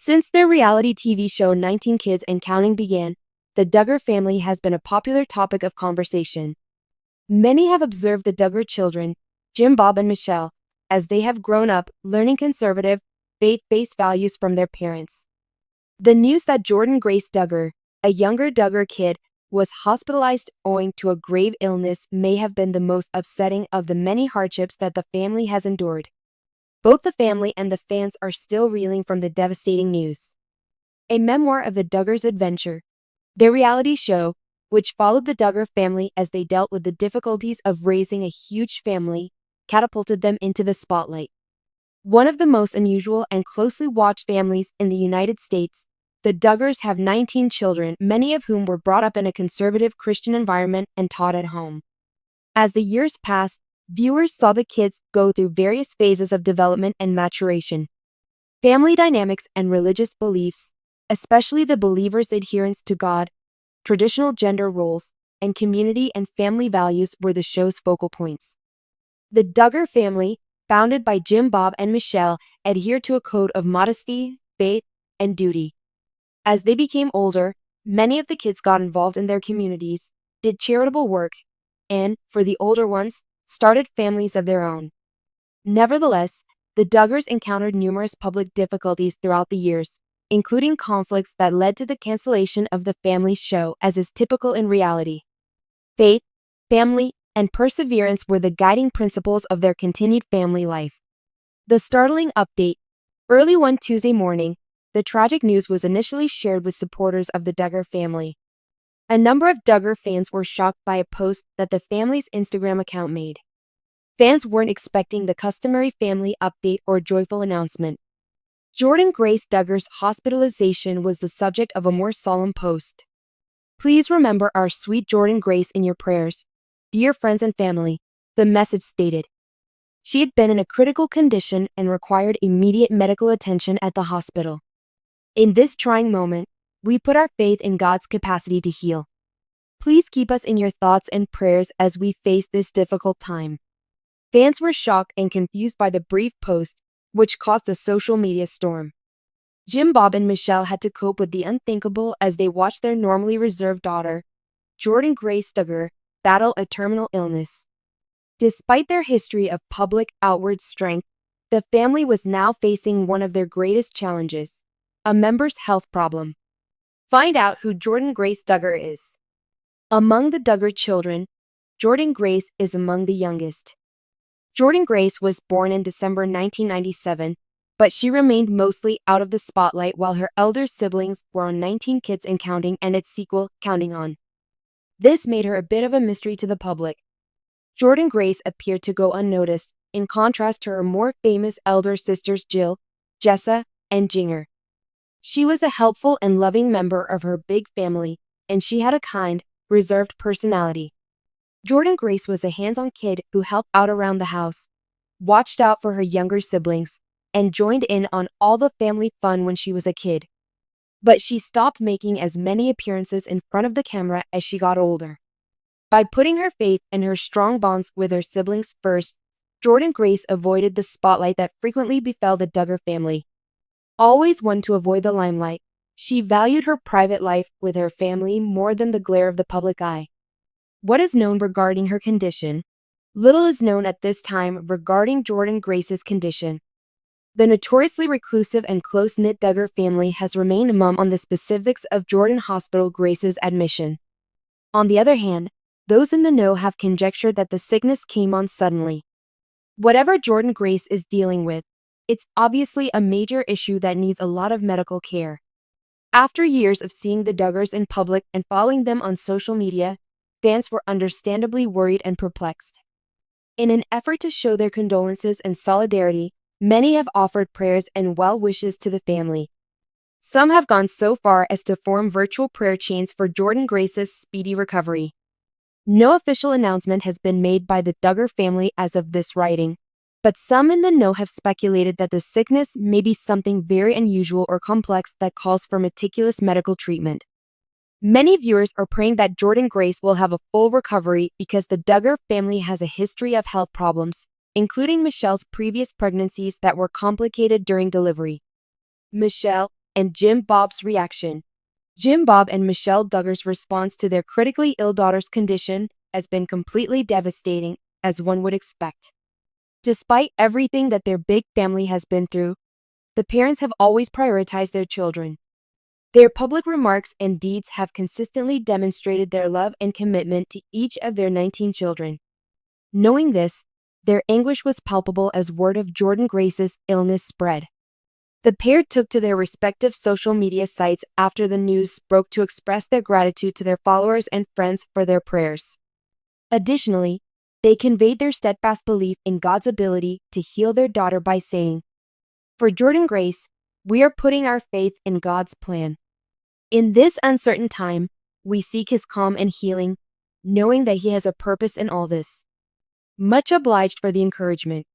Since their reality TV show 19 Kids and Counting began, the Duggar family has been a popular topic of conversation. Many have observed the Duggar children, Jim, Bob, and Michelle, as they have grown up learning conservative, faith-based values from their parents. The news that Jordynne-Grace Duggar, a younger Duggar kid, was hospitalized owing to a grave illness may have been the most upsetting of the many hardships that the family has endured. Both the family and the fans are still reeling from the devastating news. A memoir of the Duggars' adventure, their reality show, which followed the Duggar family as they dealt with the difficulties of raising a huge family, catapulted them into the spotlight. One of the most unusual and closely watched families in the United States, the Duggars have 19 children, many of whom were brought up in a conservative Christian environment and taught at home. As the years passed, viewers saw the kids go through various phases of development and maturation. Family dynamics and religious beliefs, especially the believers' adherence to God, traditional gender roles, and community and family values were the show's focal points. The Duggar family, founded by Jim, Bob, and Michelle, adhered to a code of modesty, faith, and duty. As they became older, many of the kids got involved in their communities, did charitable work, and, for the older ones, started families of their own. Nevertheless, the Duggars encountered numerous public difficulties throughout the years, including conflicts that led to the cancellation of the family's show, as is typical in reality. Faith, family, and perseverance were the guiding principles of their continued family life. The startling update. Early one Tuesday morning, the tragic news was initially shared with supporters of the Duggar family. A number of Duggar fans were shocked by a post that the family's Instagram account made. Fans weren't expecting the customary family update or joyful announcement. Jordynne-Grace Duggar's hospitalization was the subject of a more solemn post. Please remember our sweet Jordynne-Grace in your prayers, dear friends and family, the message stated. She had been in a critical condition and required immediate medical attention at the hospital. In this trying moment, we put our faith in God's capacity to heal. Please keep us in your thoughts and prayers as we face this difficult time. Fans were shocked and confused by the brief post, which caused a social media storm. Jim, Bob, and Michelle had to cope with the unthinkable as they watched their normally reserved daughter, Jordynne-Grace Duggar, battle a terminal illness. Despite their history of public outward strength, the family was now facing one of their greatest challenges, a member's health problem. Find out who Jordynne-Grace Duggar is. Among the Duggar children, Jordynne-Grace is among the youngest. Jordynne-Grace was born in December 1997, but she remained mostly out of the spotlight while her elder siblings were on 19 Kids and Counting and its sequel, Counting On. This made her a bit of a mystery to the public. Jordynne-Grace appeared to go unnoticed, in contrast to her more famous elder sisters Jill, Jessa, and Jinger. She was a helpful and loving member of her big family, and she had a kind, reserved personality. Jordynne-Grace was a hands-on kid who helped out around the house, watched out for her younger siblings, and joined in on all the family fun when she was a kid. But she stopped making as many appearances in front of the camera as she got older. By putting her faith and her strong bonds with her siblings first, Jordynne-Grace avoided the spotlight that frequently befell the Duggar family. Always one to avoid the limelight, she valued her private life with her family more than the glare of the public eye. What is known regarding her condition? Little is known at this time regarding Jordynne-Grace's condition. The notoriously reclusive and close-knit Duggar family has remained mum on the specifics of Jordan Hospital Grace's admission. On the other hand, those in the know have conjectured that the sickness came on suddenly. Whatever Jordynne-Grace is dealing with, it's obviously a major issue that needs a lot of medical care. After years of seeing the Duggars in public and following them on social media, fans were understandably worried and perplexed. In an effort to show their condolences and solidarity, many have offered prayers and well wishes to the family. Some have gone so far as to form virtual prayer chains for Jordynne-Grace's speedy recovery. No official announcement has been made by the Duggar family as of this writing, but some in the know have speculated that the sickness may be something very unusual or complex that calls for meticulous medical treatment. Many viewers are praying that Jordynne-Grace will have a full recovery because the Duggar family has a history of health problems, including Michelle's previous pregnancies that were complicated during delivery. Michelle, and Jim Bob's reaction. Jim Bob and Michelle Duggar's response to their critically ill daughter's condition has been completely devastating, as one would expect. Despite everything that their big family has been through, the parents have always prioritized their children. Their public remarks and deeds have consistently demonstrated their love and commitment to each of their 19 children. Knowing this, their anguish was palpable as word of Jordynne-Grace's illness spread. The pair took to their respective social media sites after the news broke to express their gratitude to their followers and friends for their prayers. Additionally, they conveyed their steadfast belief in God's ability to heal their daughter by saying, "For Jordynne-Grace, we are putting our faith in God's plan. In this uncertain time, we seek His calm and healing, knowing that He has a purpose in all this." Much obliged for the encouragement.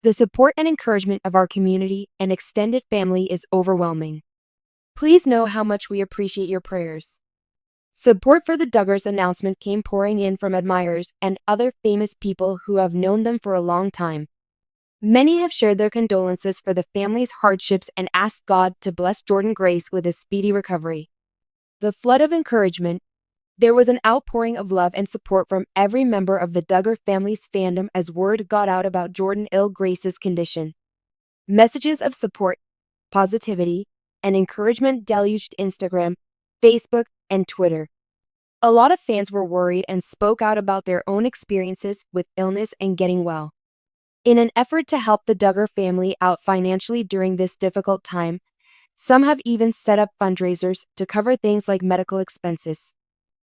The support and encouragement of our community and extended family is overwhelming. Please know how much we appreciate your prayers. Support for the Duggars announcement came pouring in from admirers and other famous people who have known them for a long time. Many have shared their condolences for the family's hardships and asked God to bless Jordynne-Grace with a speedy recovery. The flood of encouragement. There was an outpouring of love and support from every member of the Duggar family's fandom as word got out about Jordynne-Grace's condition. Messages of support, positivity, and encouragement deluged Instagram, Facebook, and Twitter. A lot of fans were worried and spoke out about their own experiences with illness and getting well. In an effort to help the Duggar family out financially during this difficult time, some have even set up fundraisers to cover things like medical expenses.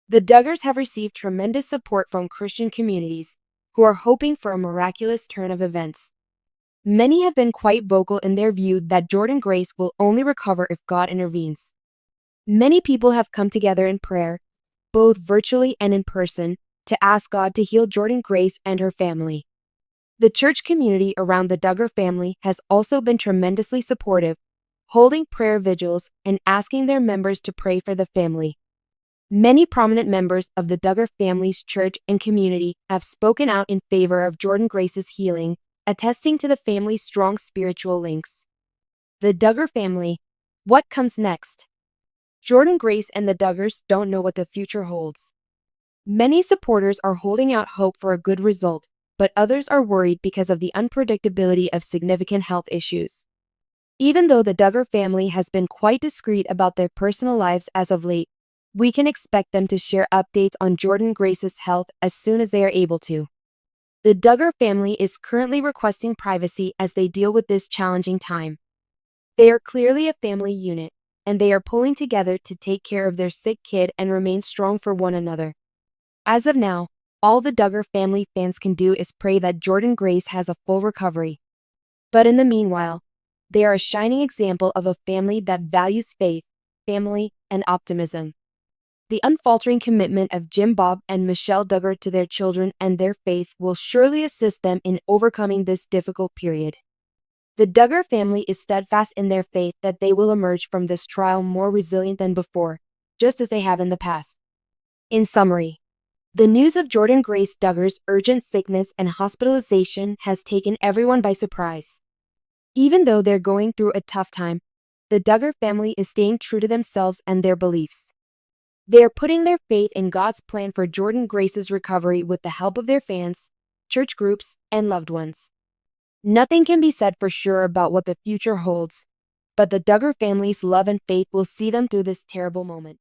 The Duggars have received tremendous support from Christian communities, who are hoping for a miraculous turn of events. Many have been quite vocal in their view that Jordynne-Grace will only recover if God intervenes. Many people have come together in prayer, both virtually and in person, to ask God to heal Jordynne-Grace and her family. The church community around the Duggar family has also been tremendously supportive, holding prayer vigils and asking their members to pray for the family. Many prominent members of the Duggar family's church and community have spoken out in favor of Jordynne-Grace's healing, attesting to the family's strong spiritual links. The Duggar family. What comes next? Jordynne-Grace and the Duggars don't know what the future holds. Many supporters are holding out hope for a good result, but others are worried because of the unpredictability of significant health issues. Even though the Duggar family has been quite discreet about their personal lives as of late, we can expect them to share updates on Jordynne-Grace's health as soon as they are able to. The Duggar family is currently requesting privacy as they deal with this challenging time. They are clearly a family unit, and they are pulling together to take care of their sick kid and remain strong for one another. As of now, all the Duggar family fans can do is pray that Jordynne-Grace has a full recovery. But in the meanwhile, they are a shining example of a family that values faith, family, and optimism. The unfaltering commitment of Jim Bob and Michelle Duggar to their children and their faith will surely assist them in overcoming this difficult period. The Duggar family is steadfast in their faith that they will emerge from this trial more resilient than before, just as they have in the past. In summary, the news of Jordynne-Grace Duggar's urgent sickness and hospitalization has taken everyone by surprise. Even though they're going through a tough time, the Duggar family is staying true to themselves and their beliefs. They are putting their faith in God's plan for Jordynne-Grace's recovery with the help of their fans, church groups, and loved ones. Nothing can be said for sure about what the future holds, but the Duggar family's love and faith will see them through this terrible moment.